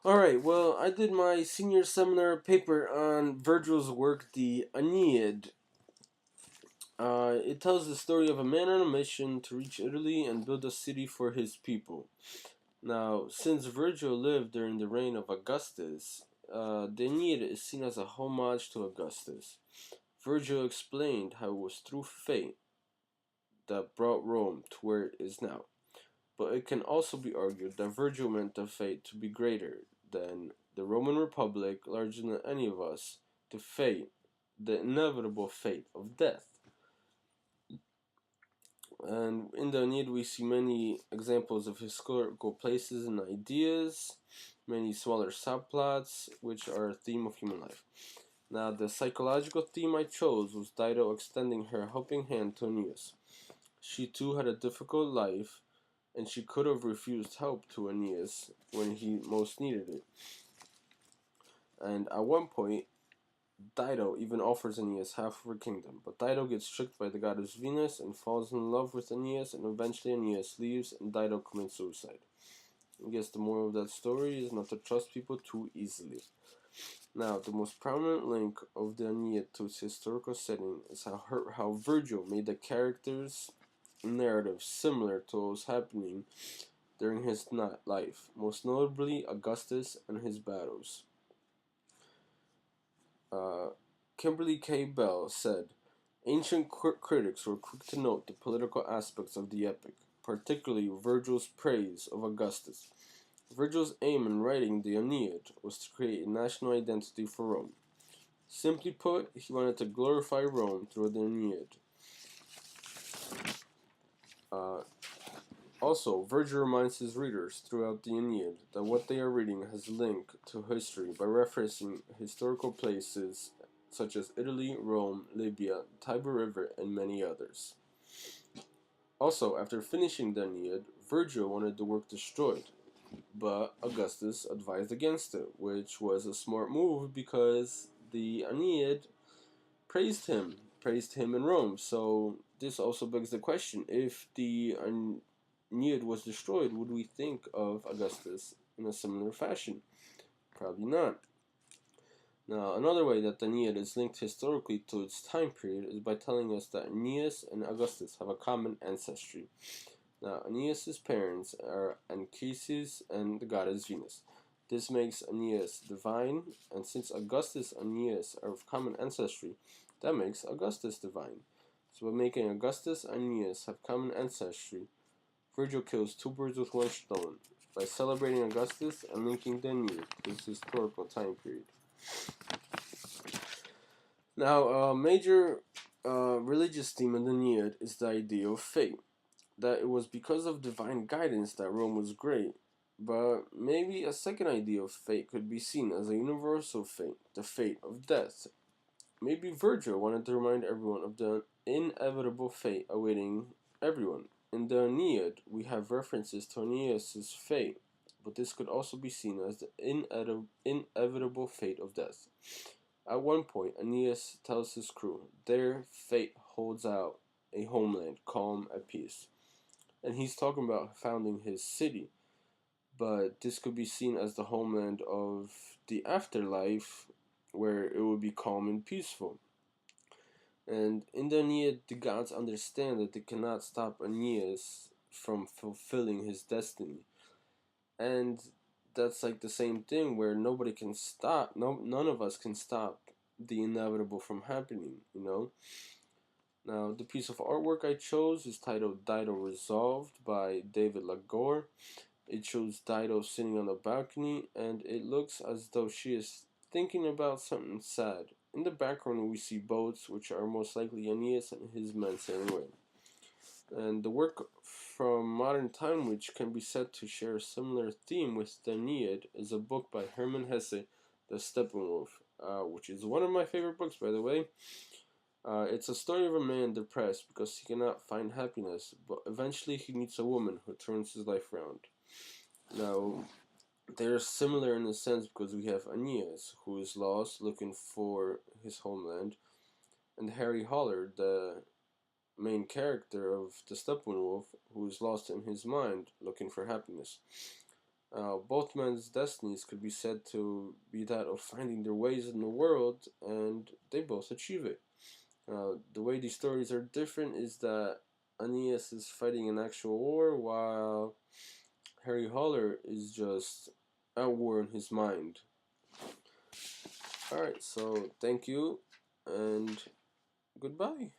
Alright, well, I did my senior seminar paper on Virgil's work, the Aeneid. It tells the story of a man on a mission to reach Italy and build a city for his people. Now, since Virgil lived during the reign of Augustus, the Aeneid is seen as a homage to Augustus. Virgil explained how it was through fate that brought Rome to where it is now. But it can also be argued that Virgil meant the fate to be greater than the Roman Republic, larger than any of us, the fate, the inevitable fate of death. And in the Aeneid, we see many examples of historical places and ideas, many smaller subplots, which are a theme of human life. Now, the psychological theme I chose was Dido extending her helping hand to Aeneas. She too had a difficult life, and she could have refused help to Aeneas when he most needed it. And at one point, Dido even offers Aeneas half of her kingdom, but Dido gets tricked by the goddess Venus and falls in love with Aeneas, and eventually Aeneas leaves and Dido commits suicide. I guess the moral of that story is not to trust people too easily. Now, the most prominent link of the Aeneid to its historical setting is how Virgil made the characters' narrative similar to what was happening during his life, most notably Augustus and his battles. Uh, Kimberly K. Bell said, ancient critics were quick to note the political aspects of the epic, particularly Virgil's praise of Augustus. Virgil's aim in writing the Aeneid was to create a national identity for Rome. Simply put, he wanted to glorify Rome through the Aeneid. Uh, Also, Vergil reminds his readers throughout the Aeneid that what they are reading has a link to history by referencing historical places such as Italy, Rome, Libya, the Tiber River, and many others. Also, after finishing the Aeneid, Vergil wanted the work destroyed, but Augustus advised against it, which was a smart move because the Aeneid praised him in Rome. So this also begs the question: if the Aeneid was destroyed, would we think of Augustus in a similar fashion? Probably not. Now, another way that the Aeneid is linked historically to its time period is by telling us that Aeneas and Augustus have a common ancestry. Now, Aeneas' parents are Anchises and the goddess Venus. This makes Aeneas divine, and since Augustus and Aeneas are of common ancestry, that makes Augustus divine. So by making Augustus and Aeneas have common ancestry, Virgil kills two birds with one stone by celebrating Augustus and linking the Aeneid to his historical time period. Now, a major religious theme in the Aeneid is the idea of fate. That it was because of divine guidance that Rome was great. But maybe a second idea of fate could be seen as a universal fate, the fate of death. Maybe Virgil wanted to remind everyone of the inevitable fate awaiting everyone. In the Aeneid, we have references to Aeneas' fate, but this could also be seen as the inevitable fate of death. At one point, Aeneas tells his crew their fate holds out a homeland calm at peace. And he's talking about founding his city, but this could be seen as the homeland of the afterlife where it would be calm and peaceful. And in the Aeneid, the gods understand that they cannot stop Aeneas from fulfilling his destiny. And that's like the same thing where nobody can stop, none of us can stop the inevitable from happening, you know? Now, the piece of artwork I chose is titled Dido Resolved by David Lagore. It shows Dido sitting on a balcony, and it looks as though she is thinking about something sad. In the background, we see boats, which are most likely Aeneas and his men sailing away. And the work from modern time, which can be said to share a similar theme with the Aeneid, is a book by Hermann Hesse, The Steppenwolf, which is one of my favorite books, by the way. It's a story of a man depressed because he cannot find happiness, but eventually he meets a woman who turns his life around. Now, they're similar in a sense because we have Aeneas, who is lost, looking for his homeland, and Harry Holler, the main character of the Steppenwolf, who is lost in his mind, looking for happiness. Both men's destinies could be said to be that of finding their ways in the world, and they both achieve it. The way these stories are different is that Aeneas is fighting an actual war, while Harry Holler is just at war in his mind. Alright, so thank you, and goodbye.